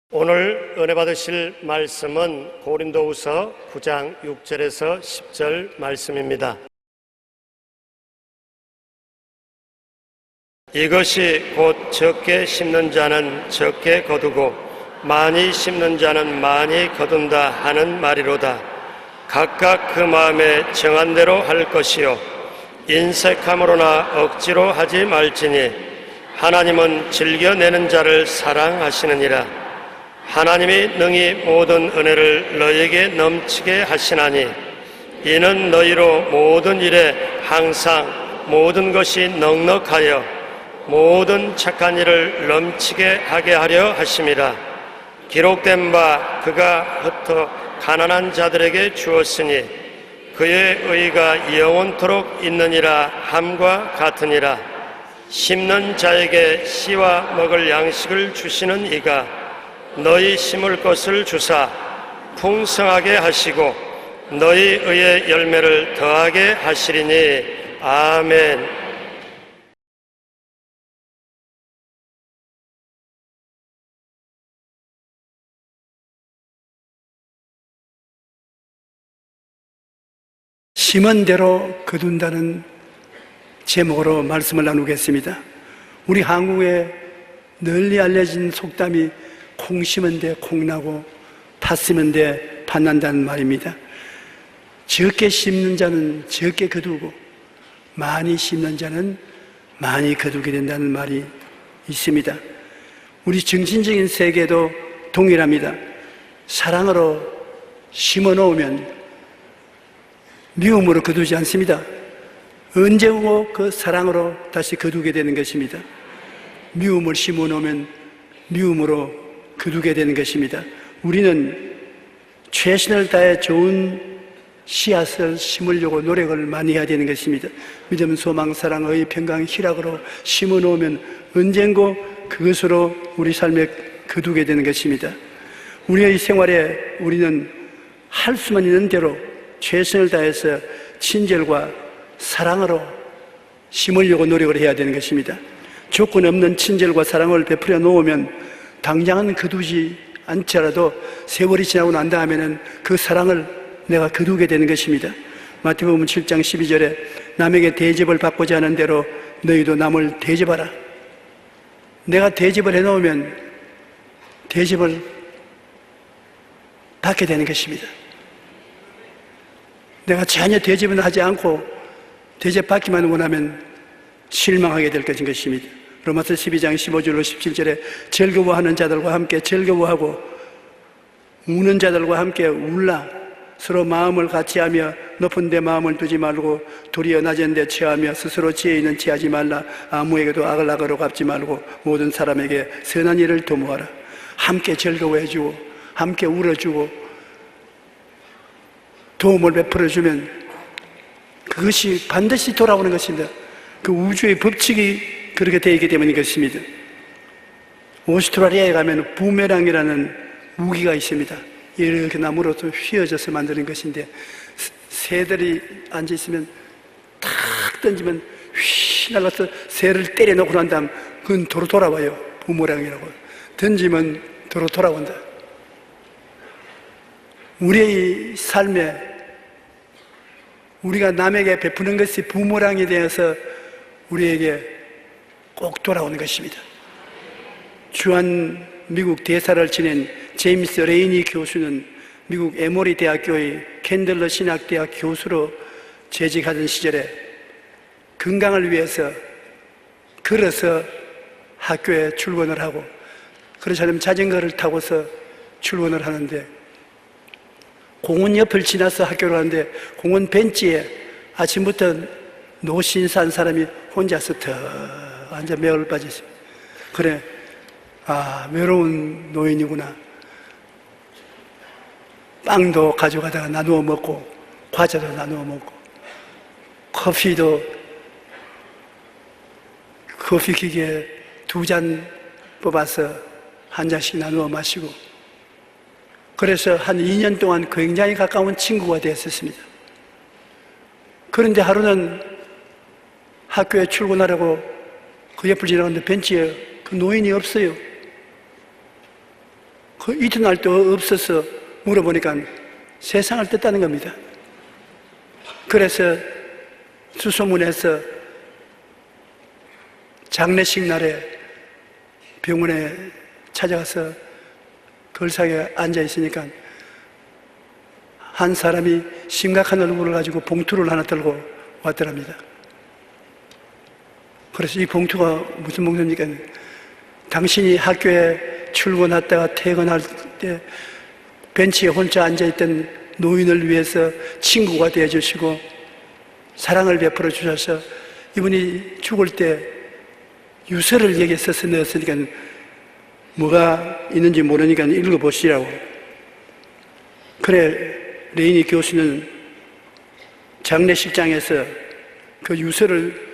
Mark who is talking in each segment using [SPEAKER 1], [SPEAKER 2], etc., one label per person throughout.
[SPEAKER 1] 오늘 은혜 받으실 말씀은 고린도후서 9장 6절에서 10절 말씀입니다. 이것이 곧 적게 심는 자는 적게 거두고 많이 심는 자는 많이 거둔다 하는 말이로다. 각각 그 마음에 정한 대로 할 것이요 인색함으로나 억지로 하지 말지니 하나님은 즐겨내는 자를 사랑하시느니라. 하나님이 능히 모든 은혜를 너희에게 넘치게 하시나니 이는 너희로 모든 일에 항상 모든 것이 넉넉하여 모든 착한 일을 넘치게 하게 하려 하심이라. 기록된 바 그가 흩어 가난한 자들에게 주었으니 그의 의가 영원토록 있느니라 함과 같으니라. 심는 자에게 씨와 먹을 양식을 주시는 이가 너희 심을 것을 주사 풍성하게 하시고 너희 의의 열매를 더하게 하시리니 아멘.
[SPEAKER 2] 심은 대로 거둔다는 제목으로 말씀을 나누겠습니다. 우리 한국에 널리 알려진 속담이 콩 심은 데 콩 나고 팥 심은 데 팥 난다는 말입니다. 적게 심는 자는 적게 거두고 많이 심는 자는 많이 거두게 된다는 말이 있습니다. 우리 정신적인 세계도 동일합니다. 사랑으로 심어 놓으면 미움으로 거두지 않습니다. 언제 오고 그 사랑으로 다시 거두게 되는 것입니다. 미움을 심어 놓으면 미움으로 거두게 되는 것입니다. 우리는 최선을 다해 좋은 씨앗을 심으려고 노력을 많이 해야 되는 것입니다. 믿음, 소망, 사랑, 의, 평강, 희락으로 심어 놓으면 언젠고 그것으로 우리 삶에 거두게 되는 것입니다. 우리의 생활에 우리는 할 수만 있는 대로 최선을 다해서 친절과 사랑으로 심으려고 노력을 해야 되는 것입니다. 조건 없는 친절과 사랑을 베풀어 놓으면 당장은 거두지 않더라도 세월이 지나고 난 다음에는 그 사랑을 내가 거두게 되는 것입니다. 마태복음 7장 12절에 남에게 대접을 받고자 하는 대로 너희도 남을 대접하라. 내가 대접을 해놓으면 대접을 받게 되는 것입니다. 내가 전혀 대접을 하지 않고 대접받기만 원하면 실망하게 될 것입니다. 로마서 12장 15절로 17절에 즐거워하는 자들과 함께 즐거워하고 우는 자들과 함께 울라. 서로 마음을 같이하며 높은 데 마음을 두지 말고 도리어 낮은 데 취하며 스스로 지혜 있는 취하지 말라. 아무에게도 악을 악으로 갚지 말고 모든 사람에게 선한 일을 도모하라. 함께 즐거워해주고 함께 울어주고 도움을 베풀어주면 그것이 반드시 돌아오는 것입니다. 그 우주의 법칙이 그렇게 되어 있기 때문인 것입니다. 오스트라리아에 가면 부메랑이라는 무기가 있습니다. 이렇게 나무로서 휘어져서 만드는 것인데 새들이 앉아있으면 탁 던지면 휘 날라서 새를 때려놓고 난 다음 그건 도로 돌아와요. 부메랑이라고. 던지면 도로 돌아온다. 우리의 삶에 우리가 남에게 베푸는 것이 부메랑이 되어서 우리에게 꼭 돌아오는 것입니다. 주한 미국 대사를 지낸 제임스 레이니 교수는 미국 에모리 대학교의 캔들러 신학대학 교수로 재직하던 시절에 건강을 위해서 걸어서 학교에 출근을 하고 그렇지 않으면 자전거를 타고서 출근을 하는데 공원 옆을 지나서 학교를 가는데 공원 벤치에 아침부터 노신산 사람이 혼자서 더 앉아 매을 빠졌습니다. 그래, 외로운 노인이구나. 빵도 가져가다가 나누어 먹고 과자도 나누어 먹고 커피도 커피 기계에 2잔 뽑아서 한 잔씩 나누어 마시고 그래서 한 2년 동안 굉장히 가까운 친구가 되었습니다. 그런데 하루는 학교에 출근하려고 그 옆을 지나가는데 벤치에 그 노인이 없어요. 그 이튿날도 없어서 물어보니까 세상을 떴다는 겁니다. 그래서 수소문해서 장례식 날에 병원에 찾아가서 걸상에 앉아 있으니까 한 사람이 심각한 얼굴을 가지고 봉투를 하나 들고 왔더랍니다. 그래서 이 봉투가 무슨 봉투입니까? 당신이 학교에 출근했다가 퇴근할 때 벤치에 혼자 앉아있던 노인을 위해서 친구가 되어주시고 사랑을 베풀어 주셔서 이분이 죽을 때 유서를 여기에 써서 넣었으니까 뭐가 있는지 모르니까 읽어보시라고. 그래, 레이니 교수는 장례식장에서 그 유서를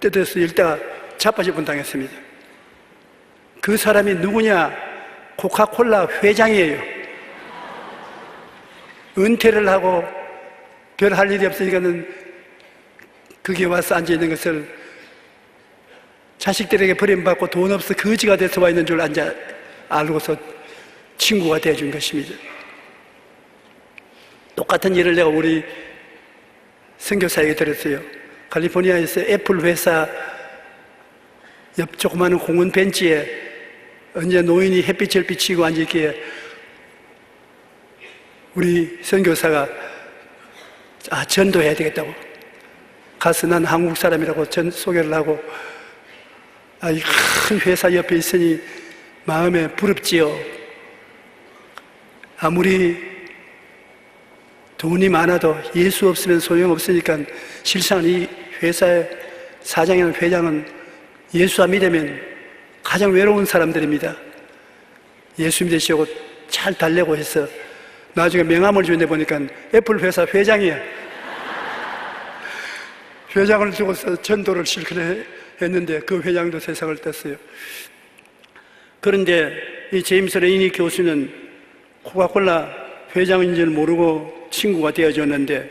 [SPEAKER 2] 뜯어서 읽다가 자빠질 뻔당했습니다. 그 사람이 누구냐? 코카콜라 회장이에요. 은퇴를 하고 별 할 일이 없으니까는 거기에 와서 앉아있는 것을 자식들에게 버림받고 돈 없어 거지가 돼서 와 있는 줄 알고서 친구가 되어준 것입니다. 똑같은 일을 내가 우리 선교사에게 들었어요. 칼리포니아에서 애플 회사 옆 조그마한 공원 벤치에 언제 노인이 햇빛을 비치고 앉았기에 우리 선교사가 전도해야 되겠다고 가서 난 한국 사람이라고 소개를 하고 이 큰 회사 옆에 있으니 마음에 부럽지요. 아무리 돈이 많아도 예수 없으면 소용없으니까 실상 이 회사의 사장이나 회장은 예수 안 믿으면 가장 외로운 사람들입니다. 예수 믿으시고 잘 달래고 해서 나중에 명함을 주는데 보니까 애플 회사 회장이야. 회장을 주고서 전도를 실컷 했는데 그 회장도 세상을 떴어요. 그런데 이 제임스 레이니 교수는 코카콜라 회장인 줄 모르고 친구가 되어줬는데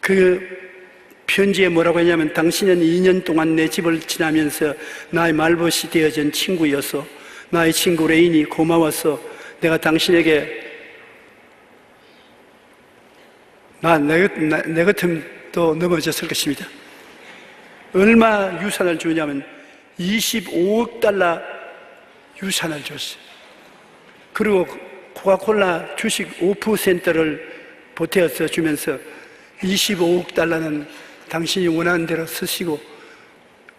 [SPEAKER 2] 그 편지에 뭐라고 했냐면 당신은 2년 동안 내 집을 지나면서 나의 말벗이 되어준 친구였어. 나의 친구 레인이 고마웠어. 내가 당신에게 내 같으면 또 넘어졌을 것입니다. 얼마 유산을 주냐면 25억 달러 유산을 줬어요. 그리고 코카콜라 주식 5%를 보태어서 주면서 25억 달러는 당신이 원하는 대로 쓰시고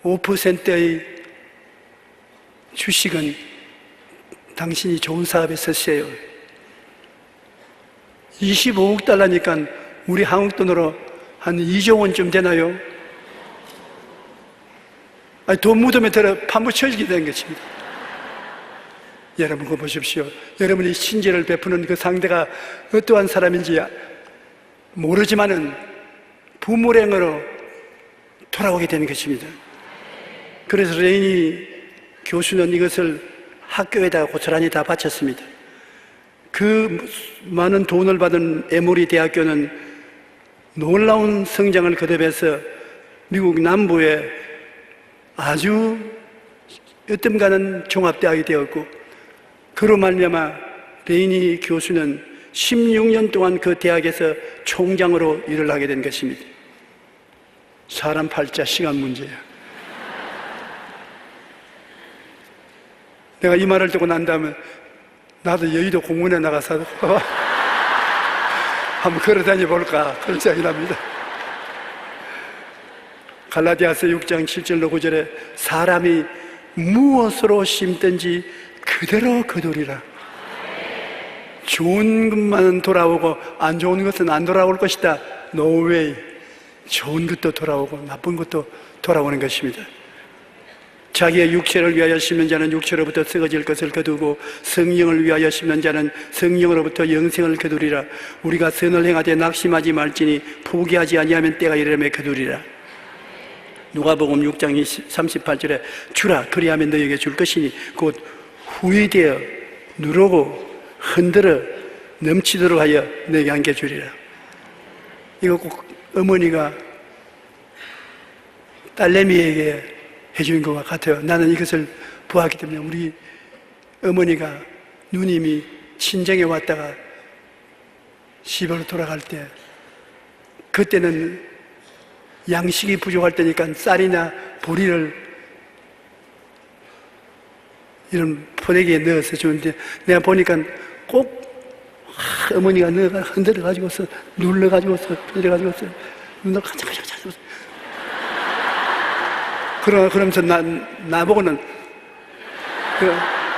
[SPEAKER 2] 5%의 주식은 당신이 좋은 사업에 쓰세요. 25억 달러니까 우리 한국 돈으로 한 2조 원쯤 되나요? 돈 묻으면 들어 파묻혀지게 된 것입니다. 여러분 그거 보십시오. 여러분이 신제를 베푸는 그 상대가 어떠한 사람인지 모르지만은 부모랭으로 돌아오게 되는 것입니다. 그래서 레이니 교수는 이것을 학교에다가 고스란히 다 바쳤습니다. 그 많은 돈을 받은 에모리 대학교는 놀라운 성장을 거듭해서 미국 남부에 아주 으뜸가는 종합대학이 되었고 그로 말미암아 레이니 교수는 16년 동안 그 대학에서 총장으로 일을 하게 된 것입니다. 사람 팔자 시간 문제야. 내가 이 말을 듣고 난 다음에 나도 여의도 공원에 나가서 한번 걸어다녀 볼까 그런 생각이 납니다. 갈라디아서 6장 7절로 9절에 사람이 무엇으로 심든지 그대로 거두리라. 좋은 것만 돌아오고 안 좋은 것은 안 돌아올 것이다. No way. 좋은 것도 돌아오고 나쁜 것도 돌아오는 것입니다. 자기의 육체를 위하여 심는 자는 육체로부터 썩어질 것을 거두고 성령을 위하여 심는 자는 성령으로부터 영생을 거두리라. 우리가 선을 행하되 낙심하지 말지니 포기하지 아니하면 때가 이르매 거두리라. 누가복음 6장 38절에 주라 그리하면 너에게 줄 것이니 곧 후회되어 누르고 흔들어 넘치도록 하여 너에게 안겨주리라. 이거 꼭 어머니가 딸내미에게 해준 것과 같아요. 나는 이것을 보았기 때문에 우리 어머니가 누님이 친정에 왔다가 집으로 돌아갈 때, 그때는 양식이 부족할 때니까 쌀이나 보리를 이런 포대기에 넣어서 주는데, 내가 보니까 꼭 어머니가 넣어가 흔들어가지고서 눌러가지고서 흔들어가지고서 눈을 칸짝칸짝 그러면서 나보고는 그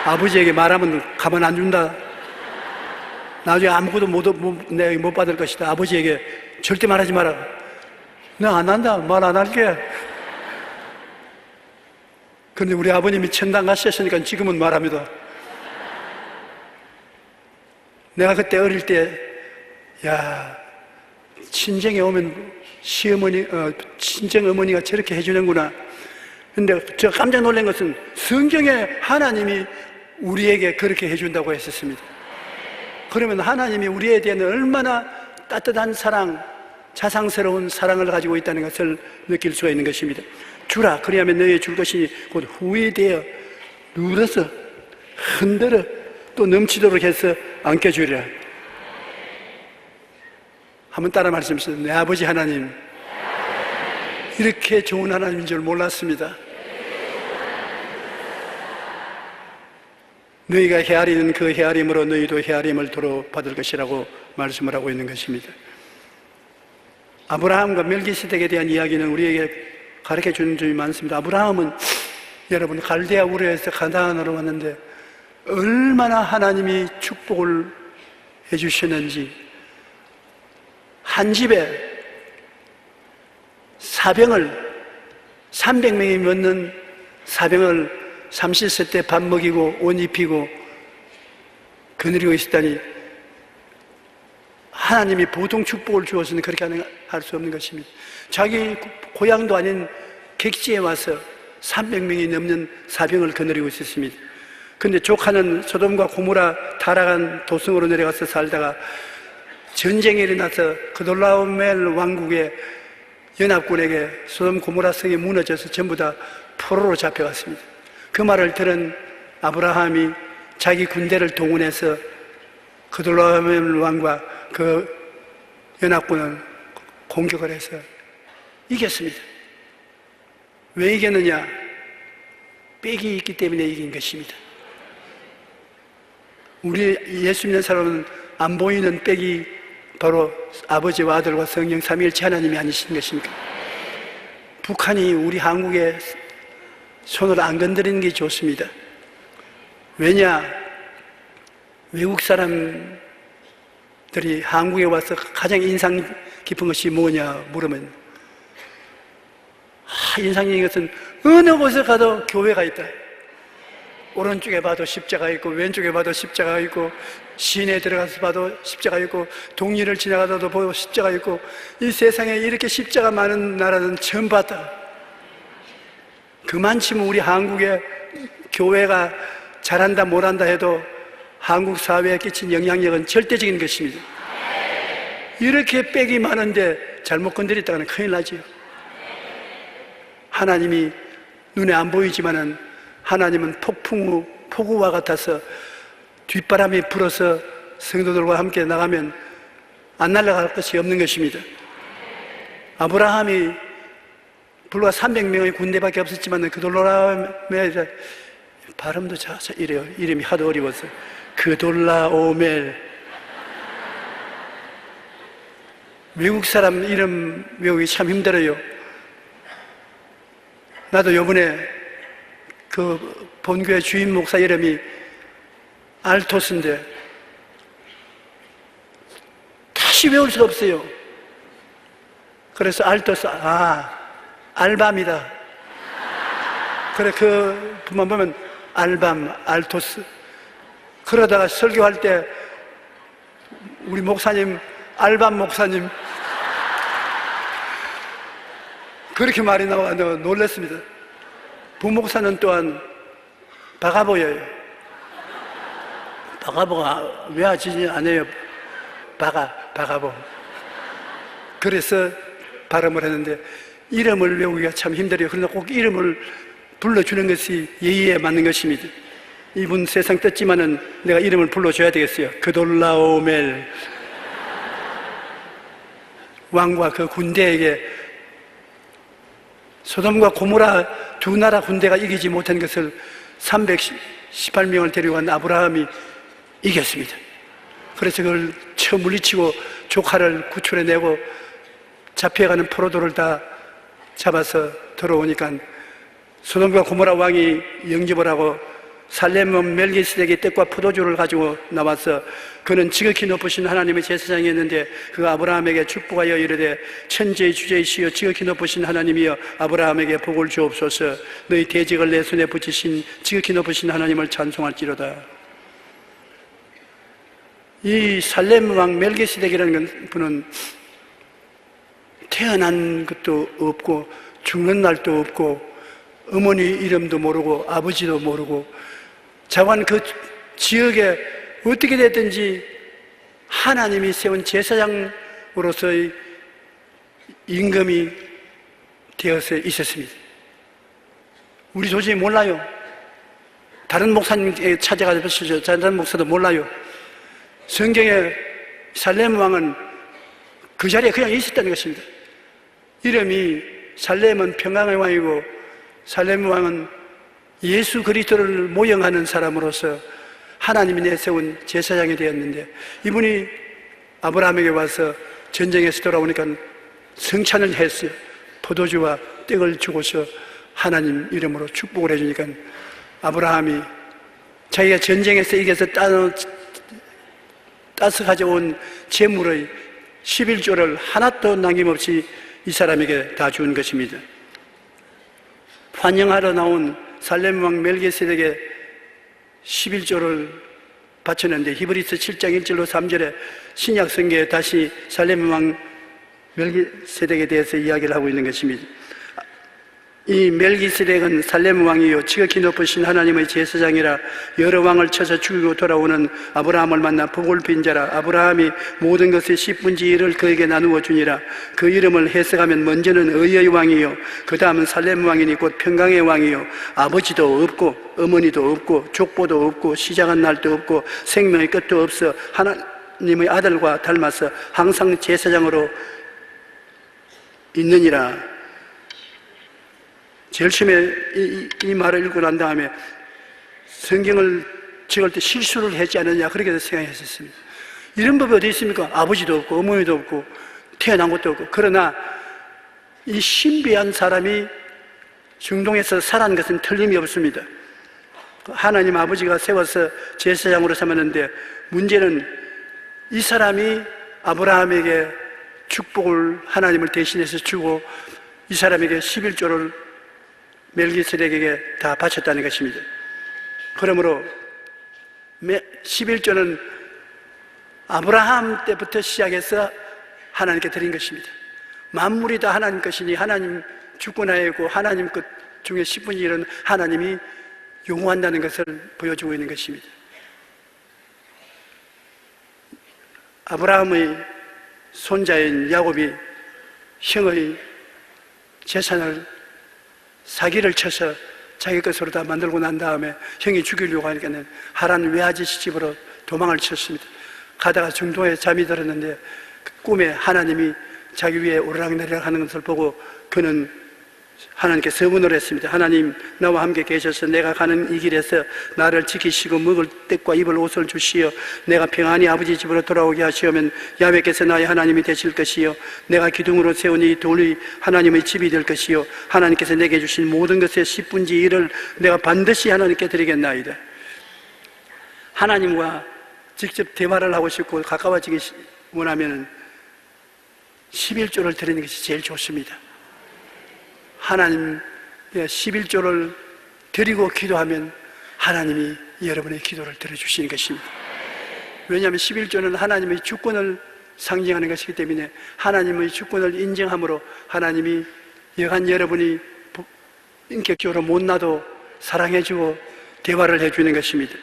[SPEAKER 2] 아버지에게 말하면 가만 안 준다, 나중에 아무것도 내가 못 받을 것이다, 아버지에게 절대 말하지 마라. 내가 안 한다, 말 안 할게. 그런데 우리 아버님이 천당 가셨으니까 지금은 말합니다. 내가 그때 어릴 때, 야, 친정에 오면 친정 어머니가 저렇게 해주는구나. 근데 제가 깜짝 놀란 것은 성경에 하나님이 우리에게 그렇게 해준다고 했었습니다. 그러면 하나님이 우리에 대한 얼마나 따뜻한 사랑, 자상스러운 사랑을 가지고 있다는 것을 느낄 수가 있는 것입니다. 주라, 그리하면 너희의 줄 것이 곧 후회되어 누러서 흔들어 또 넘치도록 해서 안겨주리라. 한번 따라 말씀하세요. 내 아버지 하나님, 이렇게 좋은 하나님인 줄 몰랐습니다. 너희가 헤아리는 그 헤아림으로 너희도 헤아림을 도로 받을 것이라고 말씀을 하고 있는 것입니다. 아브라함과 멜기세덱에 대한 이야기는 우리에게 가르쳐 주는 점이 많습니다. 아브라함은 여러분 갈대아 우르에서 가나안으로 왔는데 얼마나 하나님이 축복을 해주셨는지, 한 집에 사병을 300명이 먹는 사병을 30세 때 밥 먹이고 옷 입히고 거느리고 있었다니, 하나님이 보통 축복을 주어서는 그렇게 할 수 없는 것입니다. 자기 고향도 아닌 객지에 와서 300명이 넘는 사병을 거느리고 있었습니다. 그런데 조카는 소돔과 고모라 타락한 도성으로 내려가서 살다가 전쟁이 일어나서 그돌라오멜 왕국의 연합군에게 소돔 고모라 성이 무너져서 전부 다 포로로 잡혀갔습니다. 그 말을 들은 아브라함이 자기 군대를 동원해서 그돌라오멜 왕과 그 연합군을 공격을 해서 이겼습니다. 왜 이겼느냐? 빽이 있기 때문에 이긴 것입니다. 우리 예수 믿는 사람은 안 보이는 빽이 바로 아버지와 아들과 성령 삼위일체 하나님이 아니신 것입니까? 북한이 우리 한국에 손을 안 건드리는 게 좋습니다. 왜냐? 외국 사람들이 한국에 와서 가장 인상 깊은 것이 뭐냐 물으면, 인상 깊은 것은 어느 곳에 가도 교회가 있다. 오른쪽에 봐도 십자가 있고 왼쪽에 봐도 십자가 있고 시내에 들어가서 봐도 십자가 있고 동리를 지나가다도 보고 십자가 있고, 이 세상에 이렇게 십자가 많은 나라는 처음 봤다. 그만치면 우리 한국의 교회가 잘한다 못한다 해도 한국 사회에 끼친 영향력은 절대적인 것입니다. 이렇게 빽이 많은데 잘못 건드렸다가는 큰일 나지요. 하나님이 눈에 안 보이지만은 하나님은 폭우와 같아서 뒷바람이 불어서 성도들과 함께 나가면 안 날아갈 것이 없는 것입니다. 아브라함이 불과 300명의 군대밖에 없었지만 그돌라오멜, 발음도 이래요. 이름이 하도 어려워서 그돌라오멜. 외국 사람 이름 외우기 참 힘들어요. 나도 요번에 그 본교회 주임 목사 이름이 알토스인데 다시 외울 수가 없어요. 그래서 알토스, 알밤이다. 그래, 그 분만 보면 알밤, 알토스. 그러다가 설교할 때 우리 목사님, 알밤 목사님 그렇게 말이 나와 놀랐습니다. 부목사는 또한 바가보예요. 바가보가 왜 하지 않아요? 바가보. 그래서 발음을 했는데 이름을 외우기가 참 힘들어요. 그러나 꼭 이름을 불러주는 것이 예의에 맞는 것입니다. 이분 세상 떴지만은 내가 이름을 불러줘야 되겠어요. 그돌라오멜 왕과 그 군대에게 소돔과 고모라 두 나라 군대가 이기지 못한 것을 318명을 데려간 아브라함이 이겼습니다. 그래서 그걸 쳐 물리치고 조카를 구출해내고 잡혀가는 포로도를 다 잡아서 들어오니까 소돔과 고모라 왕이 영접을 하고 살렘은 멜기세덱의 떡과 포도주를 가지고 나와서 그는 지극히 높으신 하나님의 제사장이었는데 그 아브라함에게 축복하여 이르되 천지의 주제이시여 지극히 높으신 하나님이여 아브라함에게 복을 주옵소서. 너희 대적을 내 손에 붙이신 지극히 높으신 하나님을 찬송할지로다. 이 살렘 왕 멜기세덱이라는 분은 태어난 것도 없고 죽는 날도 없고 어머니 이름도 모르고 아버지도 모르고 자관 그 지역에 어떻게 됐든지 하나님이 세운 제사장으로서의 임금이 되어서 있었습니다. 우리 도저히 몰라요. 다른 목사님께 찾아가서 보시죠. 다른 목사도 몰라요. 성경에 살렘 왕은 그 자리에 그냥 있었다는 것입니다. 이름이 살렘은 평강의 왕이고 살렘 왕은 예수 그리스도를 모형하는 사람으로서 하나님이 내세운 제사장이 되었는데 이분이 아브라함에게 와서 전쟁에서 돌아오니까 성찬을 했어요. 포도주와 떡을 주고서 하나님 이름으로 축복을 해주니까 아브라함이 자기가 전쟁에서 이겨서 따서 가져온 재물의 11조를 하나도 남김없이 이 사람에게 다 준 것입니다. 환영하러 나온 살렘 왕 멜기세덱에게 11조를 바쳤는데 히브리서 7장 1절로 3절에 신약 성경에 다시 살렘 왕 멜기세덱에 대해서 이야기를 하고 있는 것입니다. 이 멜기세덱은 살렘 왕이요 지극히 높으신 하나님의 제사장이라 여러 왕을 쳐서 죽이고 돌아오는 아브라함을 만나 복을 빈 자라. 아브라함이 모든 것의 10분의 1을 그에게 나누어 주니라. 그 이름을 해석하면 먼저는 의의 왕이요 그 다음은 살렘 왕이니 곧 평강의 왕이요 아버지도 없고 어머니도 없고 족보도 없고 시작한 날도 없고 생명의 끝도 없어 하나님의 아들과 닮아서 항상 제사장으로 있느니라. 제일 처음에 이 말을 읽고 난 다음에 성경을 적을 때 실수를 했지 않느냐 그렇게 생각했었습니다. 이런 법이 어디 있습니까? 아버지도 없고 어머니도 없고 태어난 것도 없고. 그러나 이 신비한 사람이 중동에서 살아난 것은 틀림이 없습니다. 하나님 아버지가 세워서 제사장으로 삼았는데 문제는 이 사람이 아브라함에게 축복을 하나님을 대신해서 주고 이 사람에게 11조를 멜기세덱에게 다 바쳤다는 것입니다. 그러므로 11조는 아브라함 때부터 시작해서 하나님께 드린 것입니다. 만물이 다 하나님 것이니 하나님 주권하였고 하나님 것 중에 10분의 1은 하나님이 용호한다는 것을 보여주고 있는 것입니다. 아브라함의 손자인 야곱이 형의 재산을 사기를 쳐서 자기 것으로 다 만들고 난 다음에 형이 죽이려고 하니까는 하란 외아지 시집으로 도망을 쳤습니다. 가다가 중동에 잠이 들었는데 꿈에 하나님이 자기 위에 오르락내리락 하는 것을 보고 그는 하나님께 서문을 했습니다. 하나님 나와 함께 계셔서 내가 가는 이 길에서 나를 지키시고 먹을 떡과 입을 옷을 주시어 내가 평안히 아버지 집으로 돌아오게 하시오면 야훼께서 나의 하나님이 되실 것이요 내가 기둥으로 세운 이 돌이 하나님의 집이 될 것이요 하나님께서 내게 주신 모든 것의 10분의 1을 내가 반드시 하나님께 드리겠나이다. 하나님과 직접 대화를 하고 싶고 가까워지기 원하면 11조를 드리는 것이 제일 좋습니다. 하나님의 11조를 드리고 기도하면 하나님이 여러분의 기도를 들어주시는 것입니다. 왜냐하면 11조는 하나님의 주권을 상징하는 것이기 때문에 하나님의 주권을 인정함으로 하나님이 여간 여러분이 인격적으로 못나도 사랑해주고 대화를 해주는 것입니다.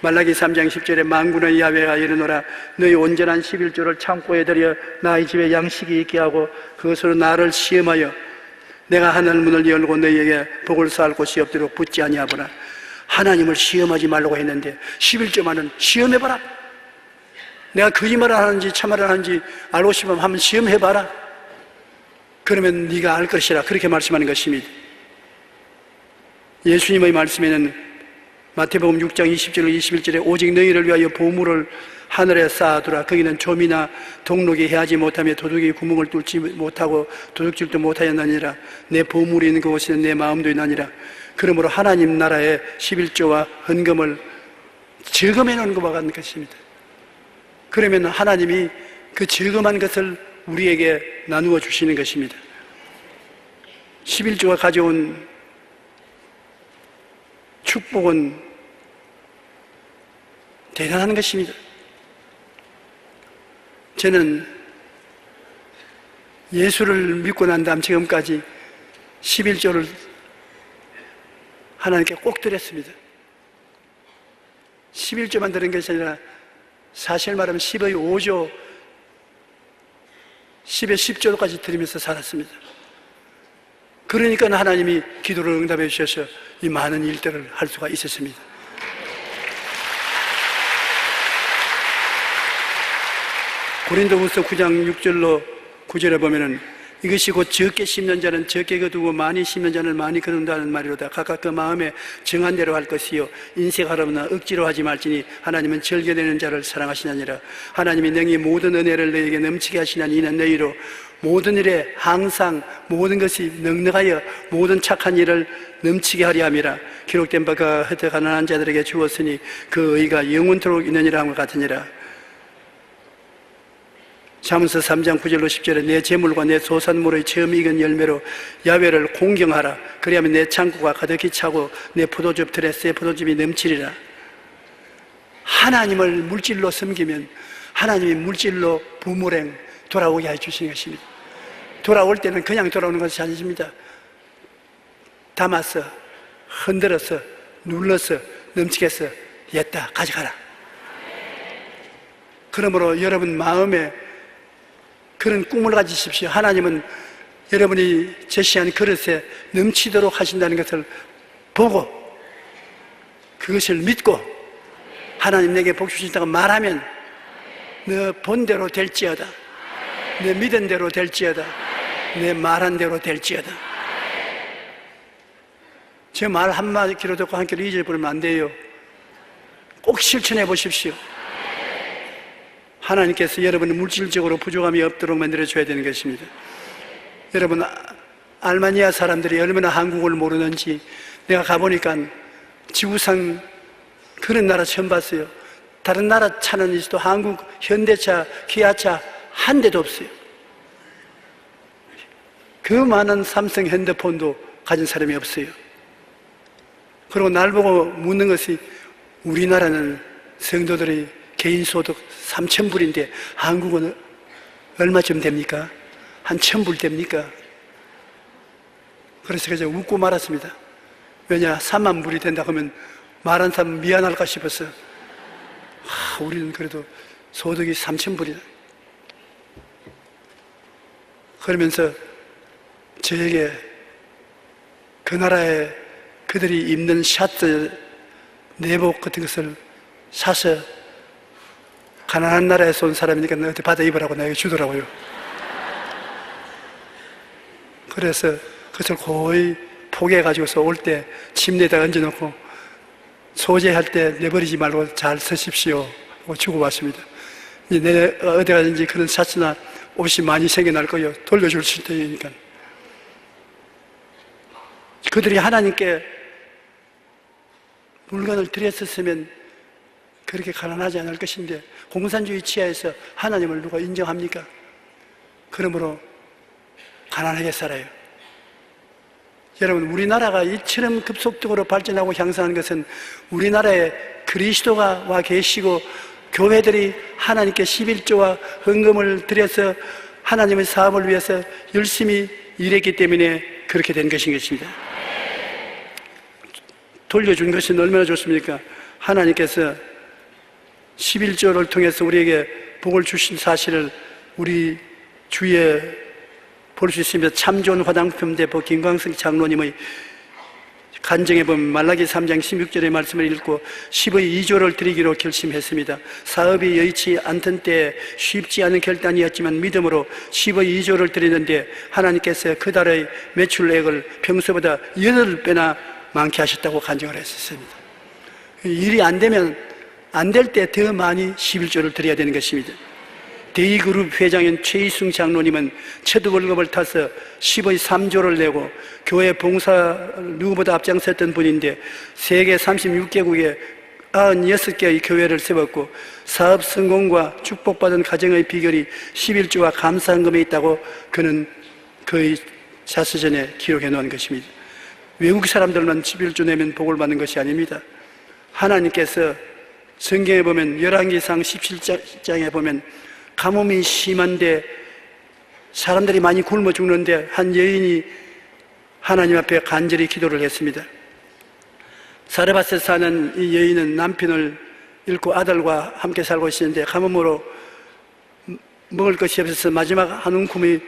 [SPEAKER 2] 말라기 3장 10절에 만군의 야훼가 이르노라 너희 온전한 11조를 창고에 들여 나의 집에 양식이 있게 하고 그것으로 나를 시험하여 내가 하늘 문을 열고 너희에게 복을 쌓을 곳이 없도록 붙지 아니하거나 하나님을 시험하지 말라고 했는데 11조만은 시험해봐라. 내가 거짓말을 하는지 참말을 하는지 알고 싶으면 한번 시험해봐라. 그러면 네가 알 것이라, 그렇게 말씀하는 것입니다. 예수님의 말씀에는 마태복음 6장 20절 21절에 오직 너희를 위하여 보물을 하늘에 쌓아두라. 거기는 좀이나 동록이 해하지 못하며 도둑이 구멍을 뚫지 못하고 도둑질도 못하였느니라. 내 보물이 있는 그곳에는 내 마음도 있느니라. 그러므로 하나님 나라의 11조와 헌금을 저금해 놓은 것과 같은 것입니다. 그러면 하나님이 그 저금한 것을 우리에게 나누어 주시는 것입니다. 11조가 가져온 축복은 대단한 것입니다. 저는 예수를 믿고 난 다음 지금까지 11조를 하나님께 꼭 드렸습니다. 11조만 드린 것이 아니라 사실 말하면 10의 5조, 10의 10조까지 드리면서 살았습니다. 그러니까 하나님이 기도를 응답해 주셔서 이 많은 일들을 할 수가 있었습니다. 고린도후서 9장 6절로 9절에 보면은 이것이 곧 적게 심는 자는 적게 거두고 많이 심는 자는 많이 거둔다는 말이로다. 각각 그 마음에 정한 대로 할 것이요 인색하려거나 억지로 하지 말지니 하나님은 즐겨내는 자를 사랑하시느니라. 하나님이 능히 모든 은혜를 너희에게 넘치게 하시나니 이는 너희로 모든 일에 항상 모든 것이 넉넉하여 모든 착한 일을 넘치게 하려 함이라. 기록된 바가 흩어 가난한 자들에게 주었으니 그 의가 영원토록 있느니라 함과 같으니라. 잠언서 3장 9절로 10절에 내 재물과 내 소산물의 처음 익은 열매로 야훼를 공경하라. 그리하면 내 창고가 가득히 차고 내 포도즙 틀에 새 포도즙이 넘치리라. 하나님을 물질로 섬기면 하나님이 물질로 부모랭 돌아오게 해주시는 것입니다. 돌아올 때는 그냥 돌아오는 것이 아닙니다. 담아서 흔들어서 눌러서 넘치게 해서 옛다 가져가라. 그러므로 여러분 마음에 그런 꿈을 가지십시오. 하나님은 여러분이 제시한 그릇에 넘치도록 하신다는 것을 보고 그것을 믿고 하나님 내게 복 주신다고 말하면 너 본대로 될지어다. 내 믿은 대로 될지어다. 내 말한 대로 될지어다. 제 말 한마디 귀로 듣고 한 귀로 잊어버리면 안 돼요. 꼭 실천해 보십시오. 하나님께서 여러분을 물질적으로 부족함이 없도록 만들어줘야 되는 것입니다. 여러분, 알마니아 사람들이 얼마나 한국을 모르는지 내가 가보니까 지구상 그런 나라 처음 봤어요. 다른 나라 차는 있어도 한국 현대차, 기아차 한 대도 없어요. 그 많은 삼성 핸드폰도 가진 사람이 없어요. 그리고 날 보고 묻는 것이 우리나라는 성도들이 개인소득 3,000불인데 한국은 얼마쯤 됩니까? 한 1,000불 됩니까? 그래서 그냥 웃고 말았습니다. 왜냐, 3만 불이 된다 하면 말한 사람 미안할까 싶어서 우리는 그래도 소득이 3,000불이다. 그러면서 저에게 그 나라에 그들이 입는 샤트, 내복 같은 것을 사서 가난한 나라에서 온 사람이니까 너한테 받아 입으라고 나에게 주더라고요. 그래서 그것을 거의 포개해가지고서 올 때 침대에다 얹어놓고 소재할 때 내버리지 말고 잘 쓰십시오 하고 주고 왔습니다. 이제 내가 어디 가든지 그런 샤츠나 옷이 많이 생겨날 거예요. 돌려줄 수 있으니까. 그들이 하나님께 물건을 드렸었으면 그렇게 가난하지 않을 것인데 공산주의 치하에서 하나님을 누가 인정합니까? 그러므로 가난하게 살아요. 여러분, 우리나라가 이처럼 급속도로 발전하고 향상한 것은 우리나라에 그리스도가 와 계시고 교회들이 하나님께 11조와 헌금을 드려서 하나님의 사업을 위해서 열심히 일했기 때문에 그렇게 된 것인 것입니다. 돌려준 것은 얼마나 좋습니까? 하나님께서 11조를 통해서 우리에게 복을 주신 사실을 우리 주위에 볼 수 있습니다. 참 좋은 화장품 대표 김광석 장로님의 간증해 보면 말라기 3장 16절의 말씀을 읽고 10의 2조를 드리기로 결심했습니다. 사업이 여의치 않던 때에 쉽지 않은 결단이었지만 믿음으로 10의 2조를 드리는데 하나님께서 그 달의 매출액을 평소보다 8배나 많게 하셨다고 간증을 했었습니다. 일이 안 되면 안 될 때 더 많이 11조를 드려야 되는 것입니다. 대이그룹 회장인 최희승 장로님은 첫 월급을 타서 10의 3조를 내고 교회 봉사 누구보다 앞장섰던 분인데 세계 36개국에 96개의 교회를 세웠고 사업 성공과 축복받은 가정의 비결이 11조와 감사헌금에 있다고 그는 그의 자서전에 기록해 놓은 것입니다. 외국 사람들만 11조 내면 복을 받는 것이 아닙니다. 하나님께서 성경에 보면 열왕기상 17장에 보면 가뭄이 심한데 사람들이 많이 굶어 죽는데 한 여인이 하나님 앞에 간절히 기도를 했습니다. 사르밧에 사는 이 여인은 남편을 잃고 아들과 함께 살고 있었는데 가뭄으로 먹을 것이 없어서 마지막 한 움큼의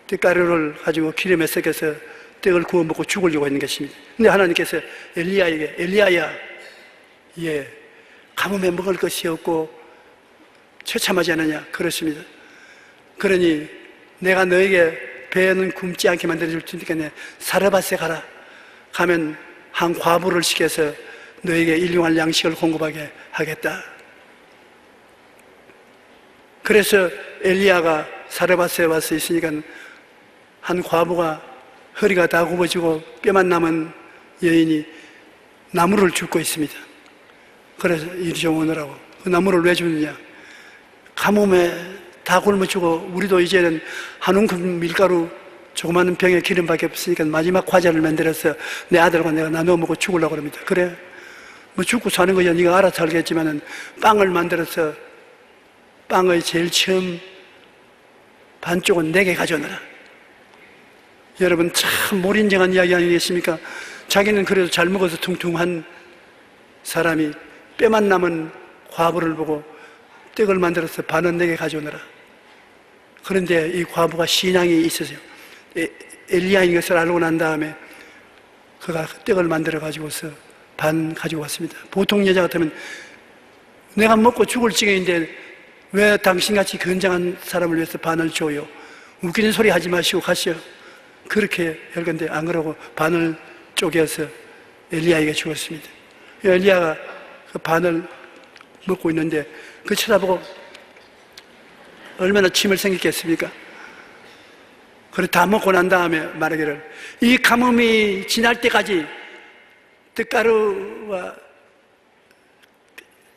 [SPEAKER 2] 떡가루를 가지고 기름에 섞여서 떡을 구워 먹고 죽으려고 했는 것입니다. 근데 하나님께서 엘리야에게 엘리야야, 가뭄에 먹을 것이 없고 처참하지 않느냐? 그렇습니다. 그러니 내가 너에게 배는 굶지 않게 만들어줄 테니까 사르밧에 가라. 가면 한 과부를 시켜서 너에게 일용할 양식을 공급하게 하겠다. 그래서 엘리야가 사르밧에 와서 있으니까 한 과부가 허리가 다 굽어지고 뼈만 남은 여인이 나무를 줍고 있습니다. 그래서 이리 좀 오느라고. 그 나무를 왜 주느냐? 가뭄에 다 굶어 죽어 우리도 이제는 한 움큼 밀가루 조그마한 병에 기름밖에 없으니까 마지막 과자를 만들어서 내 아들과 내가 나누어 먹고 죽으려고 합니다. 그래, 뭐 죽고 사는 거야 네가 알아서 알겠지만은 빵을 만들어서 빵의 제일 처음 반쪽은 내게 가져오너라. 여러분 참 몰인정한 이야기 아니겠습니까? 자기는 그래도 잘 먹어서 퉁퉁한 사람이 뼈만 남은 과부를 보고 떡을 만들어서 반은 내게 가져오너라. 그런데 이 과부가 신앙이 있었어요. 엘리야인 것을 알고 난 다음에 그가 떡을 만들어 가지고서 반 가지고 왔습니다. 보통 여자 같으면 내가 먹고 죽을 지경인데 왜 당신같이 건장한 사람을 위해서 반을 줘요? 웃기는 소리 하지 마시고 가시오. 그렇게 할 건데 안 그러고 반을 쪼개서 엘리야에게 주었습니다. 엘리야가 그 반을 먹고 있는데 그 쳐다보고 얼마나 침을 생겼겠습니까? 그래 다 먹고 난 다음에 말하기를 이 가뭄이 지날 때까지 떡가루와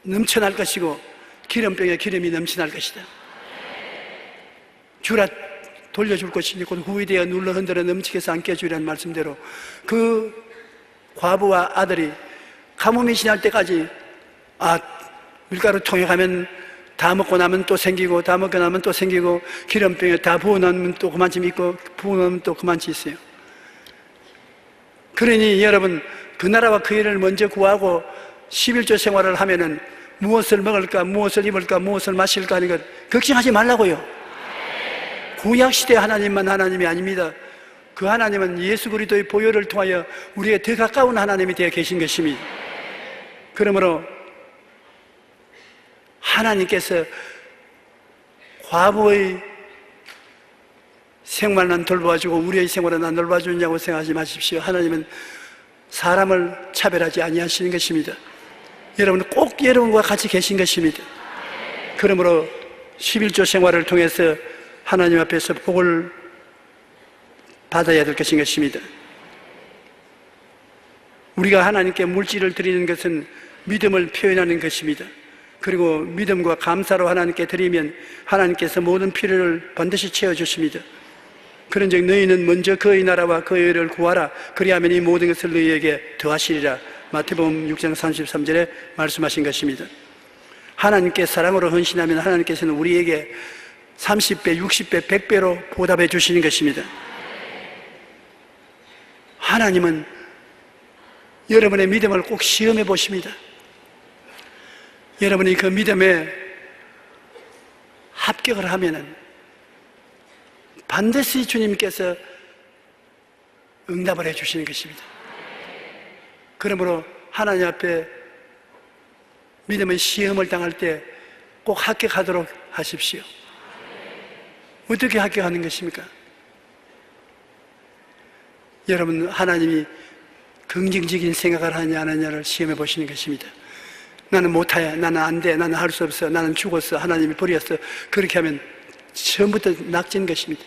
[SPEAKER 2] 넘쳐날 것이고 기름병에 기름이 넘쳐날 것이다. 주라 돌려줄 것이니 곧 후이되어 눌러 흔들어 넘치게 해서 안 깨주리라는 말씀대로 그 과부와 아들이 가뭄이 지날 때까지 밀가루 통에 가면 다 먹고 나면 또 생기고 다 먹고 나면 또 생기고 기름병에 다 부어놓으면 또 그만치 있고 부어놓으면 또 그만치 있어요. 그러니 여러분 그 나라와 그 일을 먼저 구하고 11조 생활을 하면은 무엇을 먹을까 무엇을 입을까 무엇을 마실까 하는 것 걱정하지 말라고요. 구약시대 하나님만 하나님이 아닙니다. 그 하나님은 예수 그리스도의 보혈을 통하여 우리에게 더 가까운 하나님이 되어 계신 것입니다. 그러므로 하나님께서 과부의 생활만 돌봐주고 우리의 생활은 안 돌봐주냐고 생각하지 마십시오. 하나님은 사람을 차별하지 아니하시는 것입니다. 여러분 꼭 여러분과 같이 계신 것입니다. 그러므로 11조 생활을 통해서 하나님 앞에서 복을 받아야 될 것인 것입니다. 우리가 하나님께 물질을 드리는 것은 믿음을 표현하는 것입니다. 그리고 믿음과 감사로 하나님께 드리면 하나님께서 모든 필요를 반드시 채워주십니다. 그런즉 너희는 먼저 그의 나라와 그의 의를 구하라. 그리하면 이 모든 것을 너희에게 더하시리라. 마태복음 6장 33절에 말씀하신 것입니다. 하나님께 사랑으로 헌신하면 하나님께서는 우리에게 30배, 60배, 100배로 보답해 주시는 것입니다. 하나님은 여러분의 믿음을 꼭 시험해 보십니다. 여러분이 그 믿음에 합격을 하면은 반드시 주님께서 응답을 해 주시는 것입니다. 그러므로 하나님 앞에 믿음의 시험을 당할 때 꼭 합격하도록 하십시오. 어떻게 합격하는 것입니까? 여러분, 하나님이 긍정적인 생각을 하느냐 안 하느냐를 시험해 보시는 것입니다. 나는 못해, 나는 안 돼, 나는 할 수 없어, 나는 죽었어, 하나님이 버렸어. 그렇게 하면 처음부터 낙진 것입니다.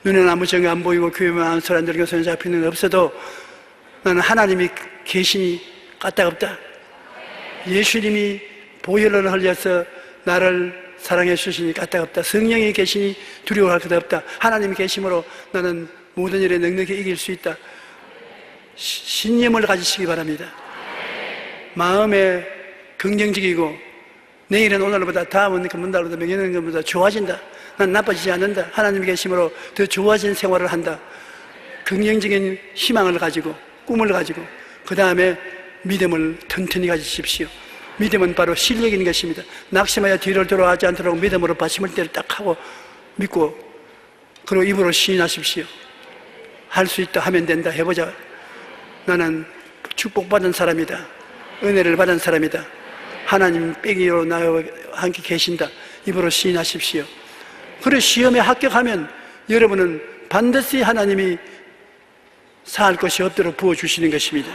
[SPEAKER 2] 눈에는 아무 정이 안 보이고 귀에는 아무 소리 안 들리고 손에 잡히는 없어도 나는 하나님이 계시니 까딱없다. 예수님이 보혈을 흘려서 나를 사랑해 주시니 까딱없다. 성령이 계시니 두려워할 것 없다. 하나님이 계심으로 나는 모든 일에 넉넉히 이길 수 있다. 신념을 가지시기 바랍니다. 마음에 긍정적이고 내일은 오늘보다 다음은 금년보다 명예는 좋아진다. 난 나빠지지 않는다. 하나님이 계심으로 더 좋아진 생활을 한다. 긍정적인 희망을 가지고 꿈을 가지고 그 다음에 믿음을 튼튼히 가지십시오. 믿음은 바로 실력인 것입니다. 낙심하여 뒤를 돌아가지 않도록 믿음으로 받침을 때를 딱 하고 믿고 그리고 입으로 시인하십시오. 할 수 있다, 하면 된다, 해보자. 나는 축복받은 사람이다. 은혜를 받은 사람이다. 하나님 빼기로 나와 함께 계신다. 입으로 시인하십시오. 그래 시험에 합격하면 여러분은 반드시 하나님이 사할 것이 없도록 부어주시는 것입니다.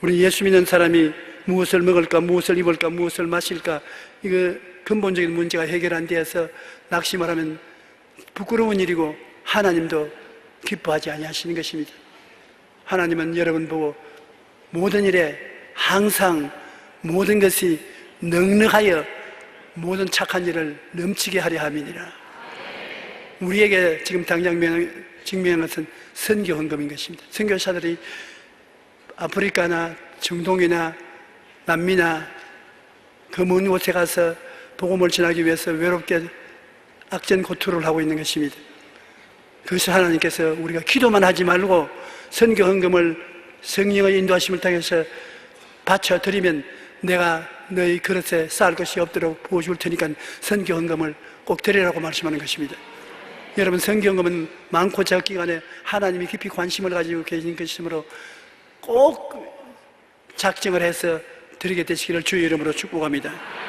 [SPEAKER 2] 우리 예수 믿는 사람이 무엇을 먹을까, 무엇을 입을까, 무엇을 마실까, 이거 근본적인 문제가 해결 안 되어서 낙심을 하면 부끄러운 일이고 하나님도 기뻐하지 아니하시는 것입니다. 하나님은 여러분 보고 모든 일에 항상 모든 것이 넉넉하여 모든 착한 일을 넘치게 하려 함이니라. 우리에게 지금 당장 증명한 것은 선교 헌금인 것입니다. 선교사들이 아프리카나 중동이나 남미나 그 먼 곳에 가서 복음을 전하기 위해서 외롭게 악전고투를 하고 있는 것입니다. 그래서 하나님께서 우리가 기도만 하지 말고 선교 헌금을 성령의 인도하심을 통해서 바쳐드리면 내가 너희 그릇에 쌓을 것이 없도록 부어줄 테니까 선교 헌금을 꼭 드리라고 말씀하는 것입니다. 여러분, 선교 헌금은 많고 적기 간에 하나님이 깊이 관심을 가지고 계신 것이므로 꼭 작정을 해서 드리게 되시기를 주의 이름으로 축복합니다.